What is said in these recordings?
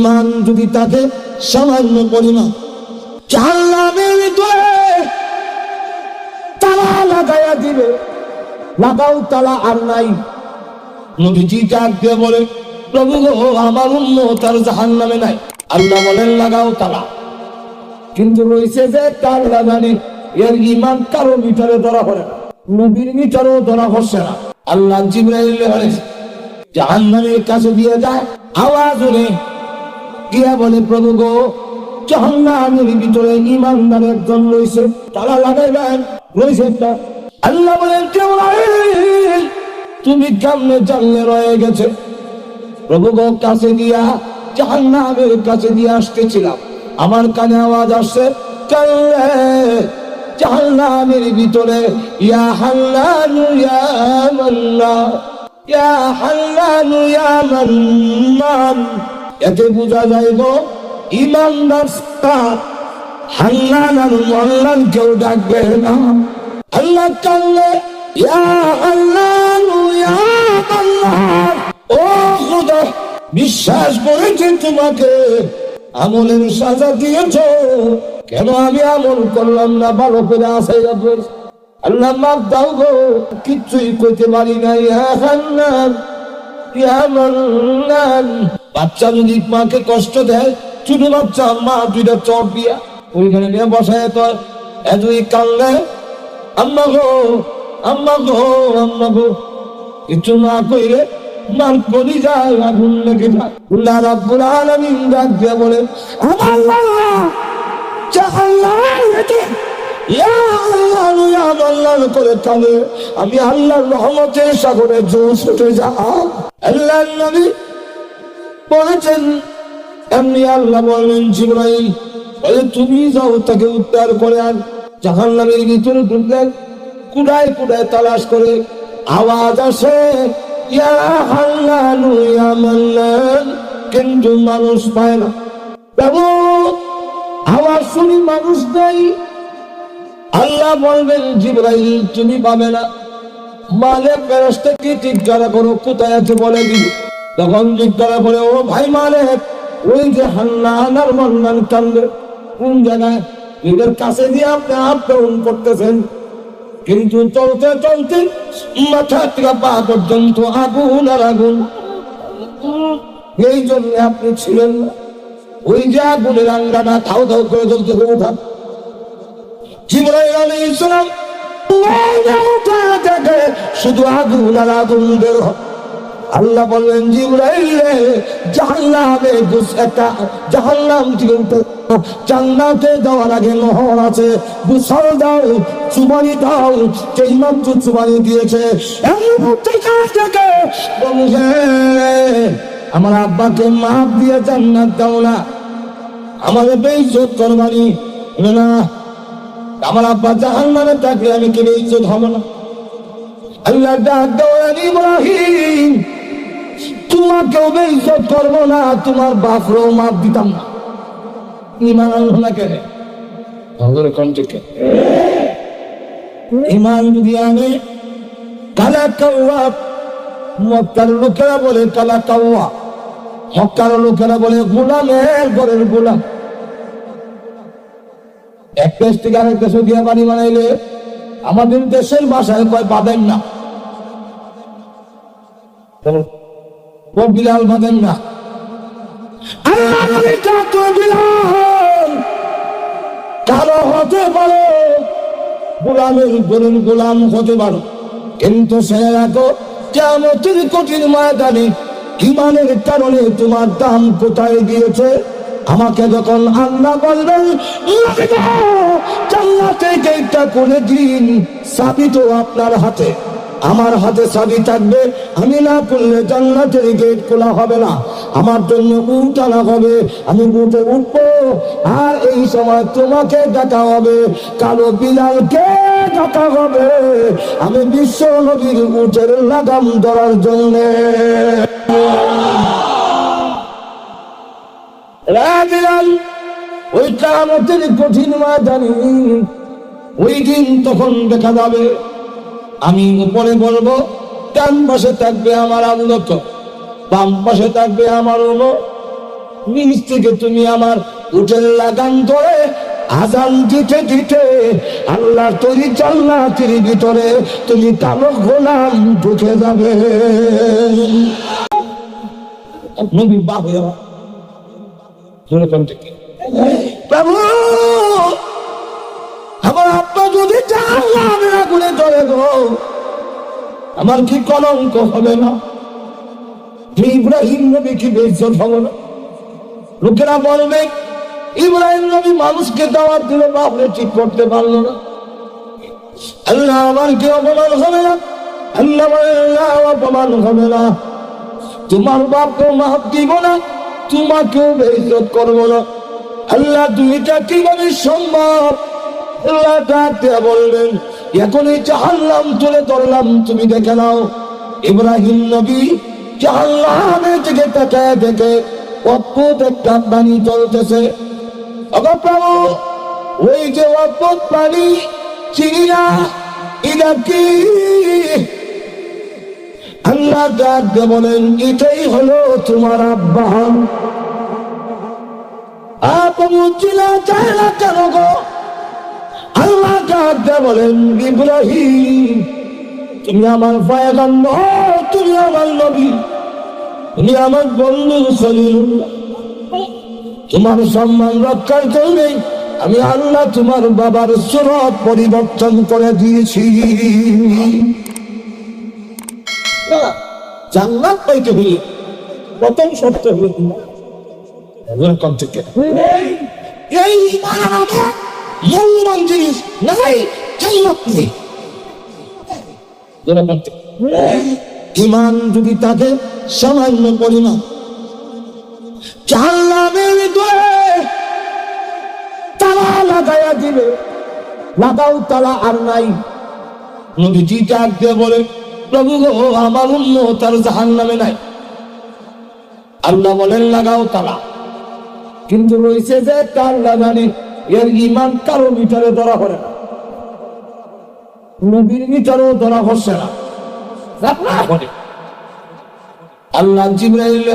মান যদি তাকে সামান্য পরিমাণ জাহান্নামের ভিতরে তালা লাগাইয়া দিবে, লাগাও তালা আর নাই। নবীজি ডাক দিয়ে বলে, প্রভু গো, আমার উম্মত আর জাহান্নামে নাই। আল্লাহ বলেন, লাগাও তালা। কিন্তু রয়েছে যে তার লাগানি, এর ঈমান কারো মিটারে ধরা পড়ে না, নবীর মিটারেও ধরা পড়ছে না। আল্লাহ জিবরাইল জাহান্নামের কাছে দিয়ে যায়, আওয়াজ হলে গিয়া বলে, প্রভু গো, জাহান্নামের ভিতরে ঈমানদার একজন রয়েছে, তালা লাগাইবেন, রয়েছে একটা। আল্লাহ বলেন, জিবরাইল তুমি কেমনে জানলে রয়ে গেছে? প্রভু গো, কাছে দিয়া জাহান্নামের কাছে দিয়ে আসতেছিলাম, আমার কানে আওয়াজ আসছে, কাল্লে জাহান্নামের ভিতরে ইয়া হাল্লানু ইয়া মান্নান, ইয়া হাল্লানু ইয়া মান্নান। এতে বোঝা যায় গো, ঈমানদার হাল্লান আর মান্নান কেউ ডাকবে না। আল্লাহ কাল্লে ইয়া হাল্লানু ইয়া মান্নান, ও খোদা, বিশ্বাস করেছি তোমাকে, আমলের সাজা দিয়েছ, কেন আমি আমল করলাম না, ভালো করে আসে। আল্লাহ মাফ দাও গো, কিচ্ছুই কইতে পারি না। ইয়া হান্নান ইয়া মান্নান। বাচ্চা যদি মাকে কষ্ট দেয়, ছোট বাচ্চা, মা দুইটা চট দিয়া ওইখানে নিয়ে বসায়, তো এতই কানলে, আম্মা গো, আম্মা গো, আম্মা গো, কিছু না কইলে মার করি যায়, আগুন লেগে যায়। আল্লাহ রাব্বুল আলামিন ডাক দিয়ে বলে, আমার আল্লাহ জাহান্নামে ইয়া আল্লাহ ইয়া আল্লাহ করে কাঁদে, আমি আল্লাহর রহমতের সাগরে জোশ উঠে যাও। আল্লাহর নবী বলেছেন, এমনি আল্লাহ বলেন, জিবরাইল বলে, তুমি যাও, তাকে উদ্ধার করে আন। জাহান্নামের ভিতরে ঢুকলেন, কুড়ায় কুড়ায় তালাশ করে, আওয়াজ আসে, ইয়া হাল্লানু ইয়া মান্নান, কিন্তু মানুষ পায় না। বাবু, আওয়াজ শুনি মানুষ নাই। আল্লাহ বলবেন, জিবরাইল তুমি পাবে না, মালিক ফেরেশতাকে জিজ্ঞাসা করো কোথায় আছে বলে দিবি। তখন জিজ্ঞাসা করে, ও ভাই মালিক, ওই যে হান্নান আর মান্নান কান্দে, কোন জায়গায়? এদের কাছে দিয়ে আপনি হাত গ্রহণ করতেছেন, কিন্তু চলতে চলতে মাথা থেকে পা পর্যন্ত আগুন আর আগুন। এই জন্য আপনি ছিলেন না, ওই যে আগুনের আঙ্গাটা ধাও ধাও করে জ্বলতে ওঠা। জিবরাইল আলাইহিস সালাম শুধু আগুন আর আগুন বের হয়। আল্লাহ বললেন, জিবরাইল জাহান্নামে একটা জাহান্নাম থেকে জান্নাতে যাওয়ার আগে নহর আছে, গোসল দাও, চুমানি দাও। যেই মাত্র চুমানি দিয়েছে, আমার আব্বাকে মাফ দিয়ে জান্নাত দাও না, আমাদের বেইজ্জত করবানি না। আমার আব্বা জাহান্নামে থাকলে আমি কি বেইজ্জত হব না? আল্লাহ ডাক দাও, ইব্রাহিম তোমাকেও বেইজ্জত করবো না, তোমার বাপরেও মাফ দিতাম না। ঈমান আনলো না কেন? ঈমান যদি আনে, কালা কাওয়া, মক্কার লোকেরা বলে কালা কাওয়া, মক্কার লোকেরা বলে গোলামের ঘরের গোলাম। এক দেশ থেকে আরেক দেশে গিয়ে বাড়ি বানাইলে আমাদের দেশের ভাষায় কয় বাঁধেন না, বিলাল বাঁধেন না। কারো হতে পারো, গোলামের ঘরের গোলাম হতে পারো, কিন্তু সে রাখো কিয়ামতের কঠিন ময়দানে ঈমানের কারণে তোমার দাম কোথায় গিয়েছে। আমাকে যখন আল্লাহ বলবেন জান্নাতে গেটটা করে দিন, চাবি তো আপনার হাতে, আমার হাতে চাবি থাকবে, আমি না করলে জান্নাতের গেট খোলা হবে না। আমার জন্য উট আনা হবে, আমি উঠে উঠবো, আর এই সময় তোমাকে ডাকা হবে, কালো বিলালকে ডাকা হবে, আমি বিশ্ব নবীর উটের লাগাম ধরার জন্য। ওই কিয়ামতের কঠিন ময়দানে ওই দিন তখন দেখা যাবে, আমি উপরে বলবো, ডান পাশে থাকবে আমার আল্লাহ, বাম পাশে থাকবে আমার উম্মত, নিজ থেকে তুমি আমার উঠের লাগান ধরে আজান দিতে দিতে আল্লাহর তৈরি জান্নাতের ভিতরে তুমি কালো গোলাম ঢুকে যাবে। নবী বাবা প্রভু আমার আব্বা যদি জাহান্নামে আগুনে জ্বলে গো, আমার কি কলঙ্ক হবে না? ইব্রাহিম নবী কি বেইজ্জত হবে না? লোকেরা বলবে ইব্রাহিম নবী মানুষকে দাওয়াত দিলে বাপরে ঠিক করতে পারলো না। আল্লাহ আমার কি অপমান হবে না? আল্লাহ অপমান হবে না। তোমার বাপকে মাফ দিব না, তোমাকেও বেইজ্জত করবো না। আল্লাহ দুইটা কিভাবে সম্ভব? আল্লাহ ডাকতে বলবেন এখনই জাহান্নাম তুলে ধরলাম, তুমি দেখে নাও। ইব্রাহিম নবী জাহান্নামের দিকে তাকায় দেখে অদ্ভুত একটা পানি চলতেছে। প্রভু ওই যে অদ্ভুত পানি চিনা এটা কি? আল্লাহ ডাকতে বলেন এটাই হলো তোমার আব্বা। প্রভু চিনা যায় না কেন গো? আল্লাহ ডাকতে বলেন ইব্রাহিম তুমি আমার পয়গম্বর, তুমি আমার নবী, তুমি আমার বন্ধু খলিলুল্লাহ। তোমার সম্মান রক্ষার জন্য আমি আল্লাহ তোমার বাবার সুরত পরিবর্তন করে দিয়েছি। জান্নাত পাইতে হলে প্রথম শর্ত হলো এই মূল্যবান জিনিস নাই, জান্নাত নেই। ঈমান যদি তাকে সামান্য পরিমাণ জাহান্নামের ভিতরে তালা লাগাইয়া দিবে, লাগাও তালা আর নাই। নবীজি ডাক দিয়ে বলে প্রভু গো আমার উম্মত আর জাহান্নামে নাই। আল্লাহ বলেন লাগাও তালা, কিন্তু রয়েছে যে কার লাগানি এর ঈমান কারো মিটারে ধরা পড়ে না, নবীর মিটারেও ধরা পড়ছে না। আল্লাহ জিবরাইল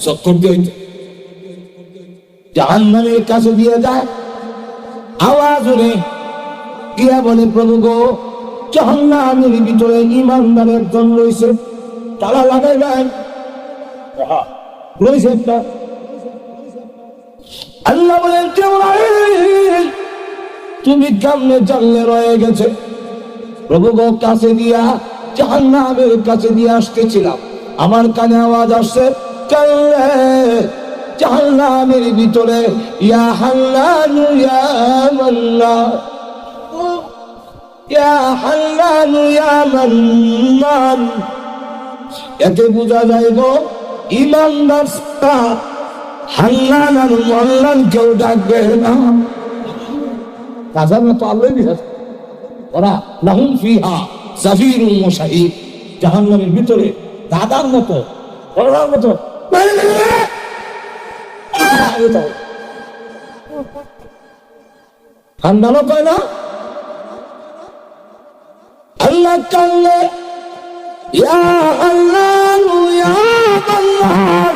চক্কর দিয়ে জাহান্নামের কাছে দিয়ে যায়, আওয়াজ হলে গিয়া বলে প্রভু গো জাহান্নামের ভিতরে ঈমানদারের একজন রয়েছে, তালা লাগাইবেন রয়েছে একটা। আল্লাহ বলেন জিবরাইল তুমি কেমনে জানলে রয়ে গেছে? প্রভু গো কাছে দিয়া জাহান্নামের কাছে দিয়ে আসতেছিলাম, আমার কানে আওয়াজ আসছে কাল্লে জাহান্নামের ভিতরে ইয়া হান্নানু ইয়া মান্নান, ইয়া হান্নানু ইয়া মান্নান। এতে বোঝা যায় গো ঈমানদার হান্নান আর মান্নান কেউ ডাকবে না। কাজার মতো আল্লাহ বিহার ওরা লাহুম ফিহা জাফিরুন ওয়া শাহীদ, জাহান্নামের ভিতরে দাদার মতো ওরার মতো ঠান্ডানো পায় না। আল্লাহ কাল্লে ইয়া আল্লাহ ইয়া আল্লাহ,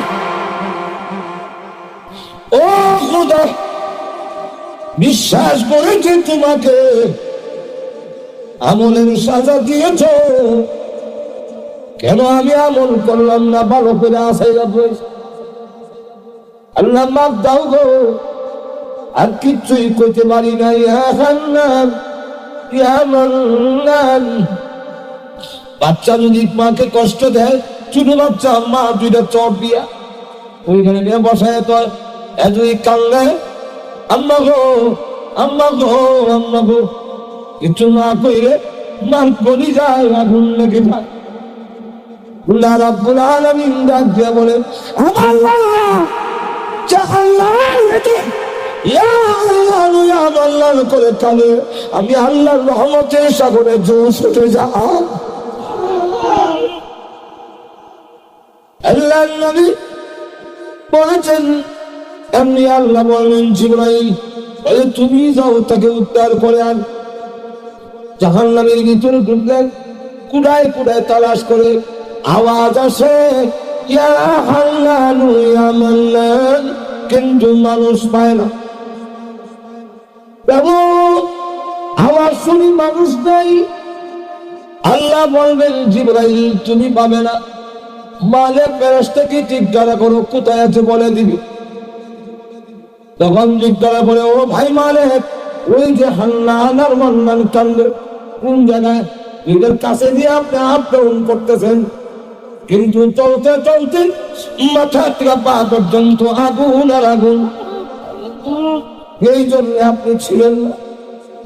ও খোদা বিশ্বাস করেছি তোমাকে, আমলের সাজা দিয়েছ, কেন আমি আমল করলাম না? ভালো করে আসাই আল্লাহ মাফ দাও গো, আর কিচ্ছুই কইতে পারি না। ইয়া হান্নান ইয়া মান্নান। বাচ্চা যদি মাকে কষ্ট দেয়, ছোট বাচ্চা মা দুইটা চট দিয়া ওইখানে নিয়ে বসায় তো এতই কান্না আম্মা গো আম্মা গো আম্মা গো, কিছু না কইলে মার করি যায় আগুন লেগে যায়। আল্লাহ রাব্বুল আলামিন ডাক দিয়ে বলে আল্লাহ জাহান্নামে ইয়া আল্লাহ ইয়া আল্লাহ করে কালে আমি আল্লাহর রহমতের সাগরে জোশ উঠে যাও। আল্লাহ নবী বলেছেন এমনি আল্লাহ বলেন জিবরাইল তুমি যাও তাকে উদ্ধার করে আন। জাহান্নামের ভিতরে ঢুকলেন, কুড়ায় কুড়ায় তালাশ করে আওয়াজ আসে ইয়া হান্নানু ইয়া মান্নান, কিন্তু মানুষ পায় না। আওয়াজ শুনি মানুষ নেই। আল্লাহ বলবেন জিবরাইল তুমি পাবে না, মালিক ফেরেশতাকে জিজ্ঞাসা করো কোথায় আছে বলে দিবি। তখন জিজ্ঞাসা করে ও ভাই মালিক, ওই যে হান্নান আর মান্নান কান্দে কোন জায়গায়? এদের কাছে দিয়ে আপনি আপ্যায়ন করতেছেন, কিন্তু চলতে চলতে মাথা থেকে পা পর্যন্ত আগুন আর আগুন। এই জন্য আপনি ছিলেন না।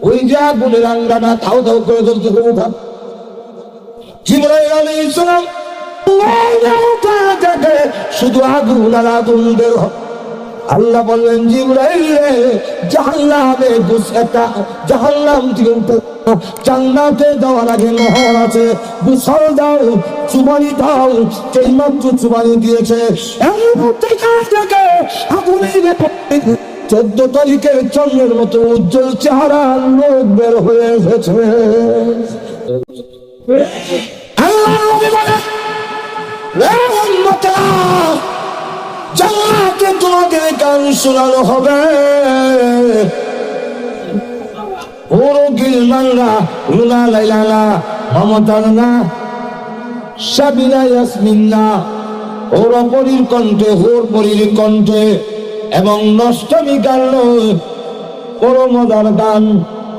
ওই যে আগুনের আঙ্গাটা ধাও ধাও করে চলতে উঠা। জিবরাইল আলাইহিস সালাম শুধু আগুন আর আগুন বের হয়। আল্লাহ বললেন জিবরাইল জাহান্নামে একটা জাহান্নাম থেকে জান্নাতে যাওয়ার আগে নহর আছে, গোসল দাও, চুবানি দাও। সেই মাত্র চুবানি দিয়েছে, 14 তারিখের চন্দ্রের মতো উজ্জ্বল চেহারা লোক বের হয়ে এসেছে। জান্নাতে তোমাদের গান শোনানো হবে। ওরো গিলমানরা রুনা লাইলানা মমতানা সাবিনা ইয়াসমিনা, ওরা পরীর কণ্ঠে, হোর পরীর কণ্ঠে এবং নষ্টমী গান, বড় মজার গান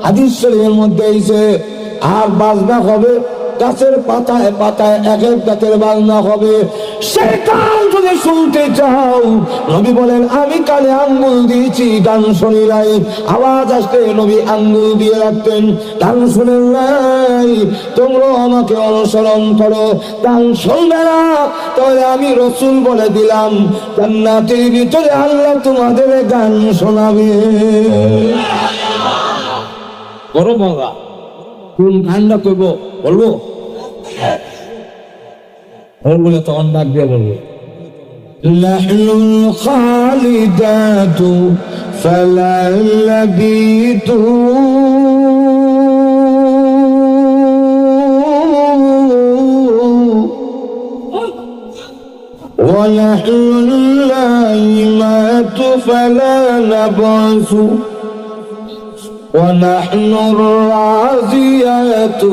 হাদিস শরীফের মধ্যে এসে। আর বাজনা হবে গাছের পাতায় পাতায়, এক এক গাছের বাজনা হবে। সে গান যদি শুনতে চাও, নবী বলেন আমি কানে আঙ্গুল দিয়েছি, গান শুনি নাই। আওয়াজ আসতে নবী আঙ্গুল দিয়ে রাখতেন, গান শুনেন নাই। তোমরা আমাকে অনুসরণ করো, গান শুনবে না, তাহলে আমি রসুল বলে দিলাম জান্নাতের ভিতরে আল্লাহ তোমাদের গান শোনাবে। বড় মজা। কোন গানটা কইব বলবো? বলে তখন ডাক দিয়ে বলবো, লাহনুল খালিদাতু ফালা লাবিতু ওয়া লাহনুল লাইমাতু ফালা নাবাসু ونحن الرازيات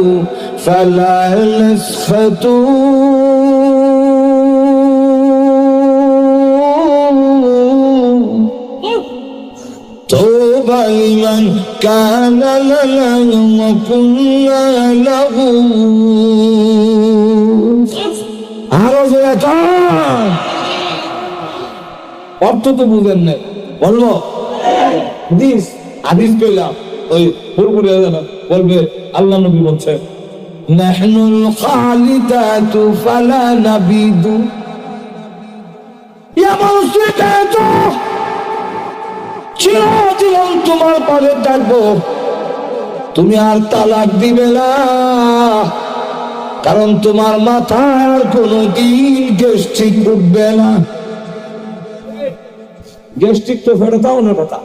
فلا نسخة طوبى لمن كان لنا وكنا له অর্থ তো বুঝেন না, বলবো দিস আদিস কইলাম ওই পুরপুরি বলবে আল্লাহ নবী বলছে নাহনুল খালিদাতু ফালা নাবিদু, ইয়া মুসলিকাত চিরজীবন তোমার পাশে থাকবো, তুমি আর তালাক দিবে না, কারণ তোমার মাথার কোনদিন গ্যাস্ট্রিক উঠবে না। গ্যাস্ট্রিক তো ফেরত দাও না কথা,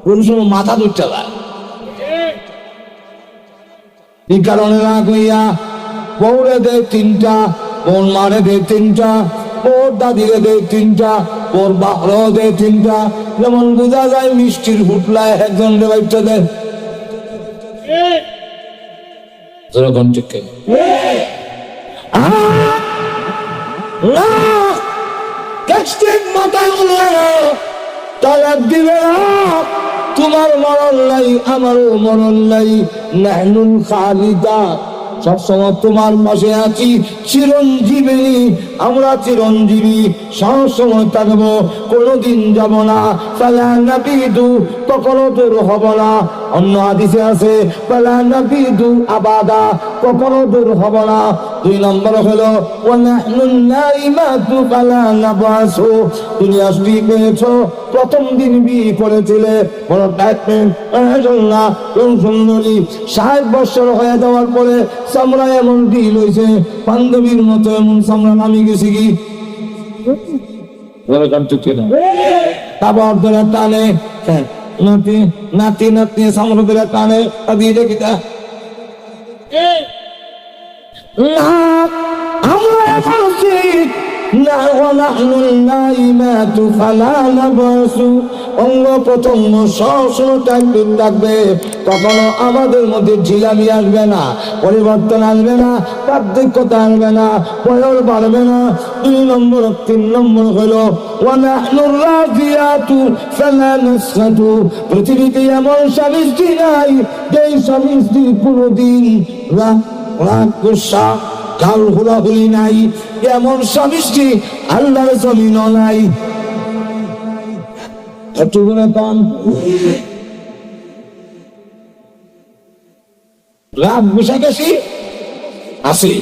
কোন সময় মাথা দুধটা যায়। এই কারণে না কইয়া বউরে দেয় 3টা, বোন মারে দেয় 3টা, ওর দাদিরে দেয় 3টা, ওর বাপরাও দেয় 3টা। যেমন বোঝা যায় মিষ্টির হুটলায় একজন বাচ্চা দেয়। তালাক দিবে না, তোমার মরণ নাই, আমারও মরণ নাই। নাহনুল খালিদা, সবসময় তোমার পাশে আছি, চিরঞ্জীবী, আমরা চিরঞ্জীবী, সবসময় থাকবো, কোনোদিন যাব না। ফালা নাবিদু, কখনো দূর হব না। অন্য হাদিসে আছে ফালা নাবিদু আবাদা, কখনো দূর হব না। 2 নম্বর হলো ওয়া নাহনুন নাইমাতু ফালা নাবাসু, তুমি আসবি পেয়েছো, প্রথম দিন বিয়ে করেছিলে, বড় ট্রিটমেন্ট না, কোন সুন্দরী 60 বছর হয়ে যাওয়ার পরে চামড়া এমন ঢিল হয়েছে, বান্ধবীর মতো এমন চামড়া নামি গেছে কি তারপর ধরে টানে, নাতি নাতি নাতি চামড়া ধরে টানে, দিয়ে দেখি তা আমরা নাহনুল নাইমাতু ফালা নাবাসু, অঙ্গ প্রত্যঙ্গ সবসময় টাইট থাকবে, কখনো আমাদের মধ্যে ঝিলামি আসবে না, পরিবর্তন আসবে না, পার্থক্যতা আসবে না, বয়স বাড়বে না। 2 নম্বর 3 নম্বর হলো ওয়ানাহনুর রাফিয়াতু ফালা নাসখাতু, পৃথিবীতে এমন স্বামী স্ত্রী নাই যেই স্বামী স্ত্রী কোনোদিন রাগ গুসা গাল হুলাহুলি নাই, এমন স্বামী স্ত্রী আল্লাহর জমিনও নাই। রাগ গুসা গেছি আছে,